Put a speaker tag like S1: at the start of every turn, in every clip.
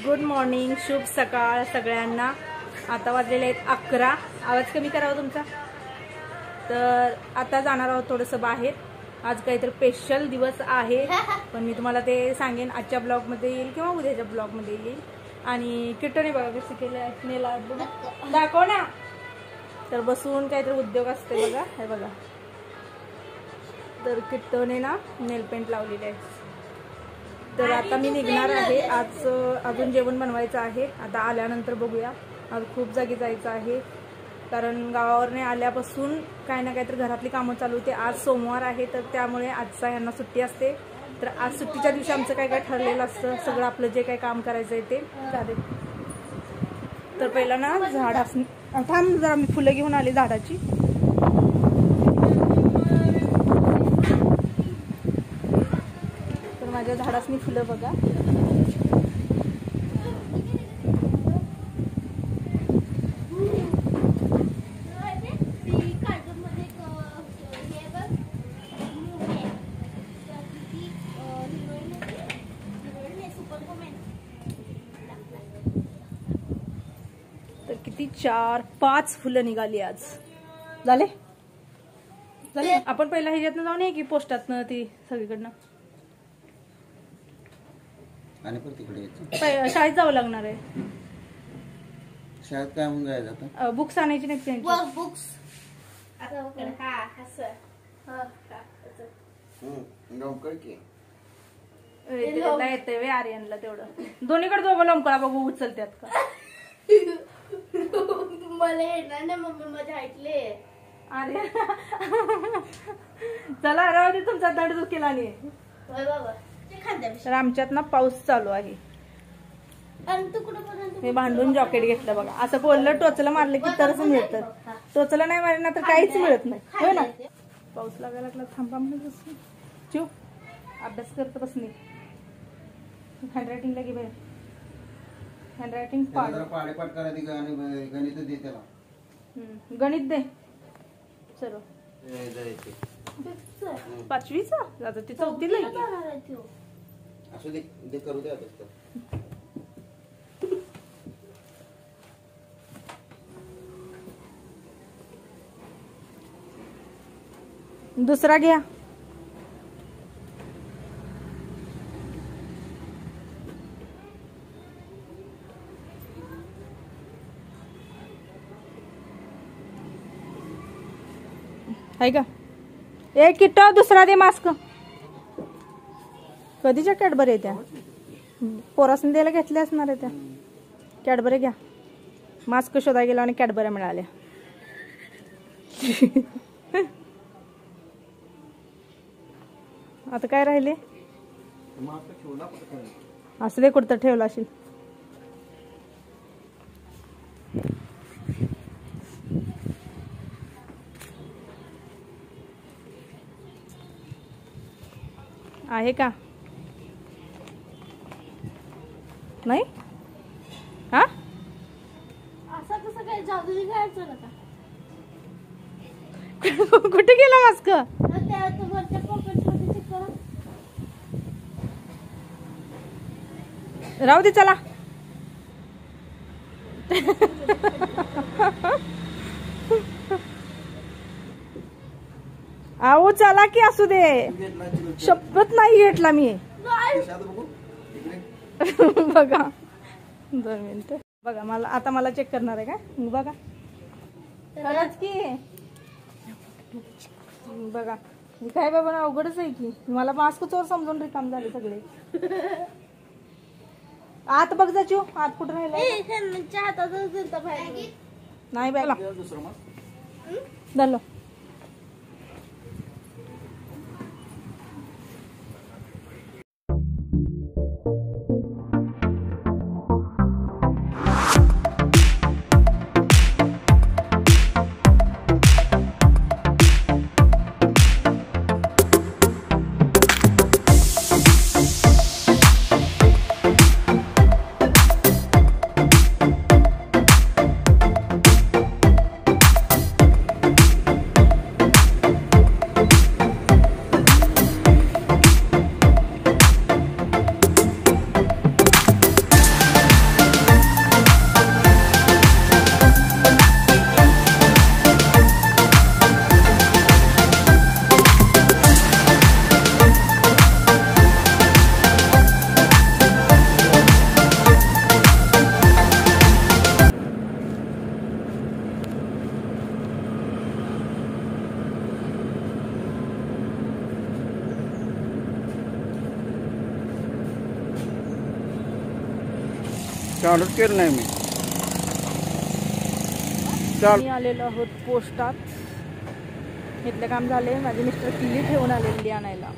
S1: Good morning, शुभ सकाळ सगळ्यांना। आता वाजलेले आहेत 11। आवाज कमी करावा तुमचा। तर आता जाणार आहोत थोडंसं बाहेर। आज काहीतरी स्पेशल दिवस आहे, पण मी तुम्हाला ते सांगेन आजच्या ब्लॉग मध्ये येईल किंवा उद्याच्या ब्लॉग मध्ये येईल। आणि किट्टूने बघा कसं केलं, नेला दाखव ना। तर बसून काहीतरी उद्योग असते बघा, हे बघा। तर किट्टूने ना नेल पेंट लावलेले आहे। तर आता मी निघणार आहे। आज अजून जेवण बनवायचं आहे। आता आल्यानंतर बघूया। आज खूप जागी जायचं आहे, कारण गावावरने आल्यापासून काही ना काहीतरी घरातली कामं चालू होते। आज सोमवार आहे, तर त्यामुळे आजचा यांना सुट्टी असते। तर आज सुट्टीच्या दिवशी आमचं काय काय ठरलेलं असतं, सगळं आपलं जे काही काम करायचं आहे ते चालेल। तर पहिला ना झाडासनी थांब जरा, मी फुलं घेऊन आले झाडाची। तर माझ्या झाडासनी फुलं बघा। तर किती 4-5 फुलं निघाली आज। झाले झाले। आपण पहिला ह्याच्यातनं जाऊन ये की पोस्टातनं ती सगळीकडनं,
S2: आणि पण तिकडे
S1: शाळेत जावं लागणार आहे।
S2: शाळेत काय म्हणून जायचं आता?
S1: बुक्स आणायची नाही त्यांची।
S3: बुक्स
S1: येते वे आर्यनला तेवढं। दोन्हीकडे दोघं लोंबकळा बघू उचलतात का?
S3: मला येणार ना मम्मी, माझ्या ऐकले।
S1: अरे चला राहू दे, तुमचा दंड दुखेला नाही
S3: बाबा।
S1: तर आमच्यात ना पाऊस चालू आहे। मी भांडून जॉकेट घेतलं बघा। असं बोललं टोचलं मारलं की तरच मिळतं, टोचलं नाही मारलं ना तर काहीच मिळत नाही, हो ना। पाऊस लागायला लागला, थांबा म्हणून बस चुप, अभ्यास करत बस नाही। हँडरायटिंग लगे बाहेर, हँडरायटिंग
S2: पाडेपाठ करायची गणित दे त्याला।
S1: गणित दे सर्व 5वीचा आता ती 4थीला आहे।
S2: असू दे करू दे अभ्यास।
S1: दुसरा घ्या। आहे का? एक किट्टा दुसरा दे मास्क। कधीच्या कॅडबरी त्या पोरासने द्यायला घेतल्या असणार आहे त्या कॅडबरी। घ्या, मास्क शोधायला गेला आणि कॅडबऱ्या मिळाल्या। आता काय राहिले? असं दे, कुठं ठेवला असेल। आहे का? नाही हा
S3: असं कसं काय जादू करायचं ना?
S1: कुठे गेला मास्क? राहू दे चला। आओ चला की, असू दे। शपथ नाही घेतला मी। बघा 2 मिनिटं बघा, मला आता मला चेक करणार आहे का? बघा खरंच की, बघा काय बाबा अवघडच आहे की। मला मास्क चोर समजून रिकाम झाले सगळे। आत बघ जा चू, आत कुठं राहिला नाही बायला धरलो।
S2: चालूच केलं नाही मी.
S1: मी आलेलो आहोत पोस्टात. इथलं काम झाले. माझे मिस्टर किल्ली ठेवून आलेली आणायला.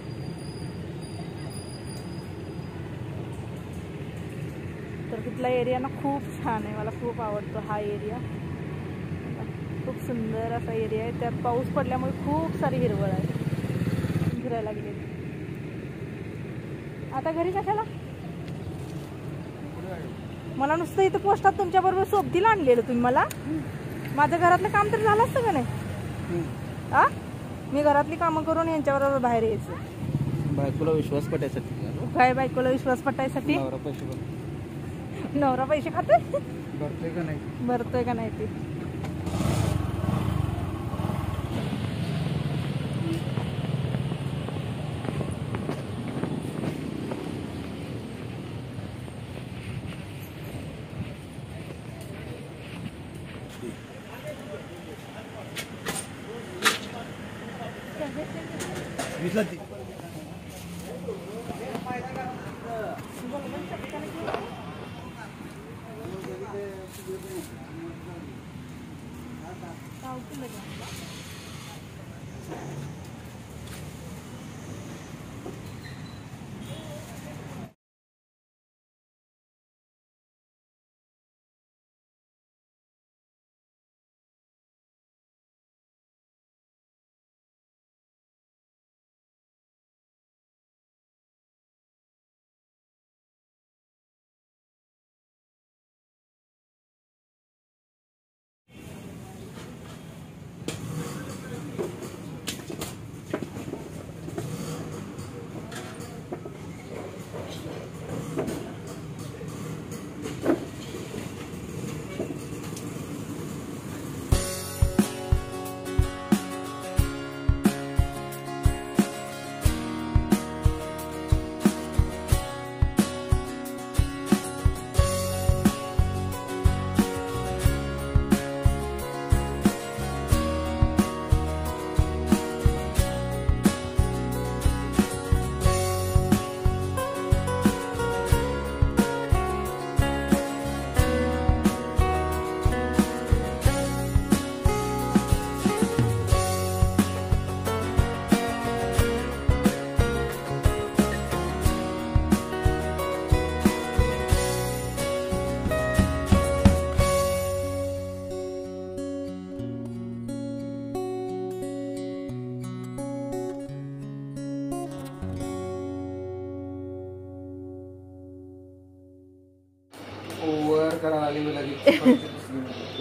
S1: तर तिथला एरिया ना खूप छान आहे. मला खूप आवडतो हा एरिया. खूप सुंदर असा एरिया आहे. त्यात पाऊस पडल्यामुळे खूप सारी हिरवळ आहे. फिरायला गेले. आता घरी कशाला? मला नुसतं इथं पोस्टात तुमच्याबरोबर सोबतीला आणलेलं तुम्ही मला. माझं घरातलं काम तर झालं असतं का नाही? आ मी घरातली कामं करून यांच्याबरोबर बाहेर यायचं.
S2: बायकोला विश्वास पटायसाठी.
S1: काय बायकोला विश्वास पटायसाठी? नवरा पैसे खाते.
S2: भरतोय का नाही?
S1: भरतोय का नाही ते.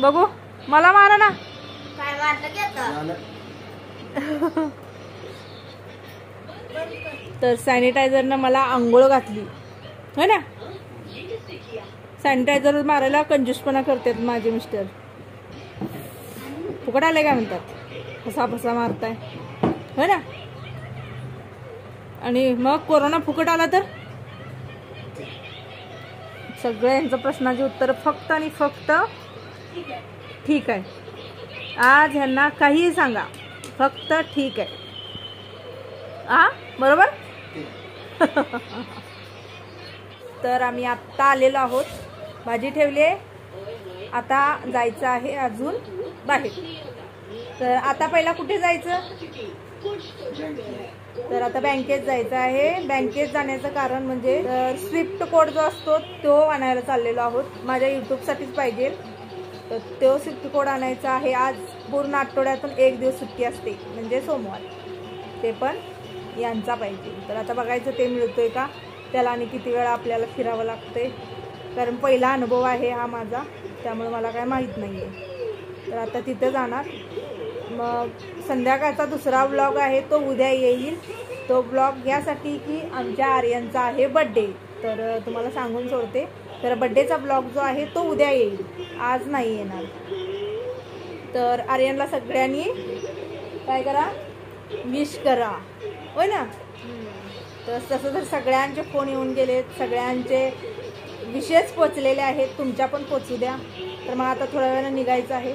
S1: बघू मला मारा ना.
S3: काय वाटलं की आता?
S1: तर सॅनिटायझरनं मला आंघोळ घातली हो ना. सॅनिटायझर मारायला कंजूसपणा करतात माझे मिस्टर. फुकट आले काय म्हणतात. फसा फसा मारताय हो ना. आणि मग कोरोना फुकट आला तर सगळ्यांचं प्रश्नाची उत्तर फक्त आणि फक्त ठीक आहे. आज ह्यांना काहीही सांगा फक्त ठीक आहे. बरोबर. तर आम्ही आत्ता आलेलो आहोत. भाजी ठेवली आहे. आता जायचं आहे अजून बाहेर. तर आता पहिला कुठे जायचं? तर आता बँकेत जायचं आहे. बँकेत जाण्याचं कारण म्हणजे स्विफ्ट कोड जो असतो तो आणायला चाललेलो आहोत. माझ्या यूट्यूबसाठीच पाहिजे. तर तो स्विफ्ट कोड आणायचा आहे. आज पूर्ण आठवड्यातून एक दिवस सुट्टी असते म्हणजे सोमवार. ते पण यांचा पाहिजे. तर आता बघायचं ते मिळतोय का. त्याला आणि किती वेळा आपल्याला फिरावं लागतंय. कारण पहिला अनुभव आहे हा माझा. त्यामुळे मला काय माहीत नाही आहे. तर आता तिथं जाणार. मग संध्याकाळचा दुसरा व्लॉग आहे तो उद्या येईल. तो व्लॉग यासाठी की आमच्या आर्यनचा आहे बड्डे. तर तुम्हाला सांगून सोडते. तर बड्डेचा व्लॉग जो आहे तो उद्या येईल. आज नाही येणार. तर आर्यनला सगळ्यांनी काय करा विश करा होय ना. तर तसं तर सगळ्यांचे फोन येऊन गेलेत. सगळ्यांचे विशेष पोचलेले आहेत. तुमच्या पण पोचू द्या. तर मग आता थोड्या वेळानं निघायचं आहे.